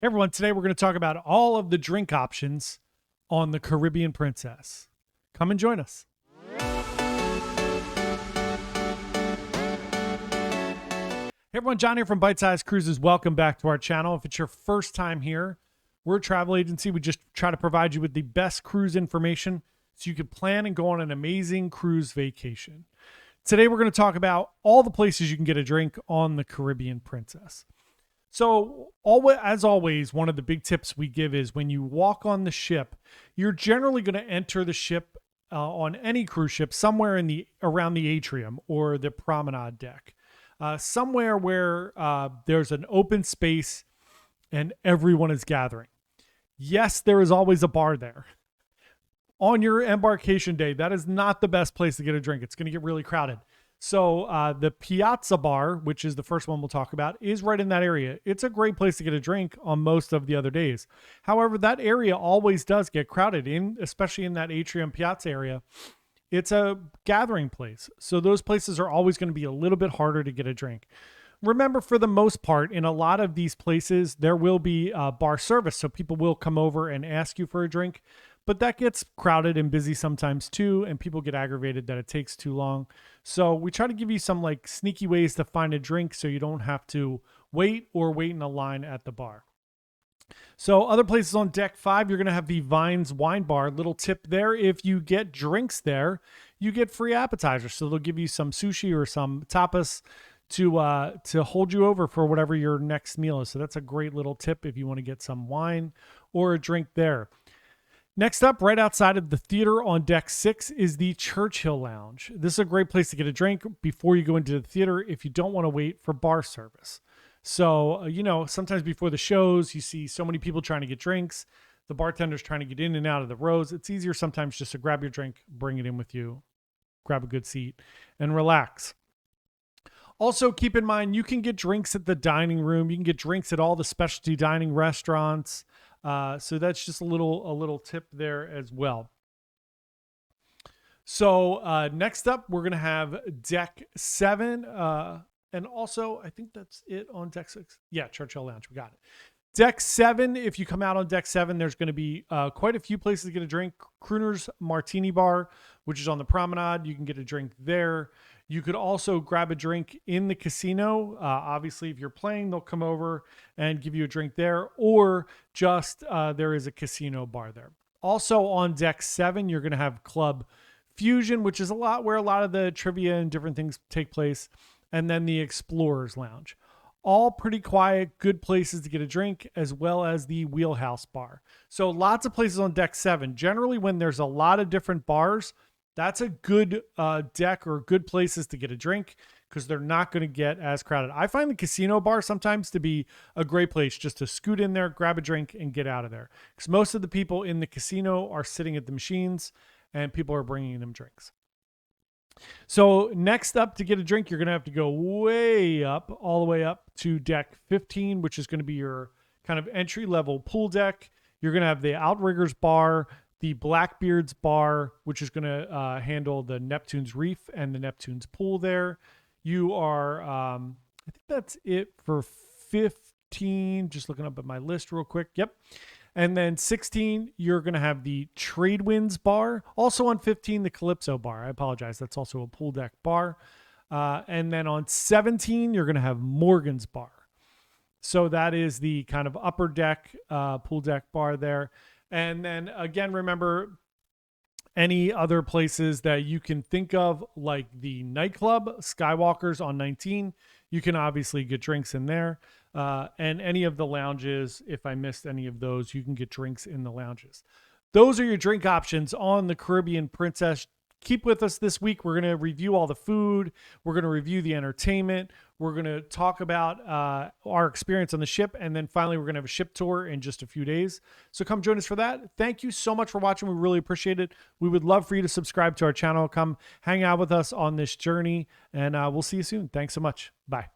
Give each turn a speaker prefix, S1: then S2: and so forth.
S1: Hey everyone, today we're going to talk about all of the drink options on the Caribbean Princess. Come and join us. Hey everyone, John here from Bite Size Cruises. Welcome back to our channel. If it's your first time here, we're a travel agency. We just try to provide you with the best cruise information so you can plan and go on an amazing cruise vacation. Today we're going to talk about all the places you can get a drink on the Caribbean Princess. So, as always, one of the big tips we give is when you walk on the ship, you're generally going to enter the ship on any cruise ship somewhere around the atrium or the promenade deck, somewhere where there's an open space and everyone is gathering. Yes, there is always a bar there. On your embarkation day, that is not the best place to get a drink. It's going to get really crowded. So the Piazza Bar, which is the first one we'll talk about, is right in that area. It's a great place to get a drink on most of the other days. However, that area always does get crowded, especially in that Atrium Piazza area. It's a gathering place. So those places are always going to be a little bit harder to get a drink. Remember, for the most part, in a lot of these places, there will be bar service. So people will come over and ask you for a drink. But that gets crowded and busy sometimes too, and people get aggravated that it takes too long. So we try to give you some like sneaky ways to find a drink so you don't have to wait in a line at the bar. So other places on deck 5, you're going to have the Vines Wine Bar. Little tip there, if you get drinks there, you get free appetizers. So they'll give you some sushi or some tapas to hold you over for whatever your next meal is. So that's a great little tip if you want to get some wine or a drink there. Next up, right outside of the theater on deck 6 is the Churchill Lounge. This is a great place to get a drink before you go into the theater if you don't want to wait for bar service. So, sometimes before the shows, you see so many people trying to get drinks. The bartender's trying to get in and out of the rows. It's easier sometimes just to grab your drink, bring it in with you, grab a good seat, and relax. Also, keep in mind, you can get drinks at the dining room. You can get drinks at all the specialty dining restaurants. So that's just a little tip there as well. So next up, we're going to have deck 7. And also, I think that's it on deck 6. Yeah, Churchill Lounge. We got it. Deck 7, if you come out on deck 7, there's going to be quite a few places to get a drink. Crooner's Martini Bar, which is on the promenade. You can get a drink there. You could also grab a drink in the casino. Obviously, if you're playing, they'll come over and give you a drink there, or just there is a casino bar there. Also on deck 7, you're going to have Club Fusion, which is where a lot of the trivia and different things take place, and then the Explorers Lounge. All pretty quiet, good places to get a drink, as well as the Wheelhouse Bar. So lots of places on deck 7. Generally, when there's a lot of different bars, that's a good deck or good places to get a drink because they're not going to get as crowded. I find the casino bar sometimes to be a great place just to scoot in there, grab a drink, and get out of there. Because most of the people in the casino are sitting at the machines and people are bringing them drinks. So next up, to get a drink, you're going to have to go way up, all the way up to deck 15, which is going to be your kind of entry-level pool deck. You're going to have the Outriggers Bar, the Blackbeard's Bar, which is going to handle the Neptune's Reef and the Neptune's Pool there. You are, I think that's it for 15. Just looking up at my list real quick. Yep. And then 16, you're going to have the Tradewinds Bar. Also on 15, the Calypso Bar. I apologize. That's also a pool deck bar. And then on 17, you're going to have Morgan's Bar. So that is the kind of upper deck pool deck bar there. And then again, remember any other places that you can think of, like the nightclub, Skywalker's on 19. You can obviously get drinks in there. And any of the lounges, if I missed any of those, you can get drinks in the lounges. Those are your drink options on the Caribbean Princess. Keep with us this week. We're going to review all the food. We're going to review the entertainment. We're going to talk about our experience on the ship. And then finally, we're going to have a ship tour in just a few days. So come join us for that. Thank you so much for watching. We really appreciate it. We would love for you to subscribe to our channel. Come hang out with us on this journey. And we'll see you soon. Thanks so much. Bye.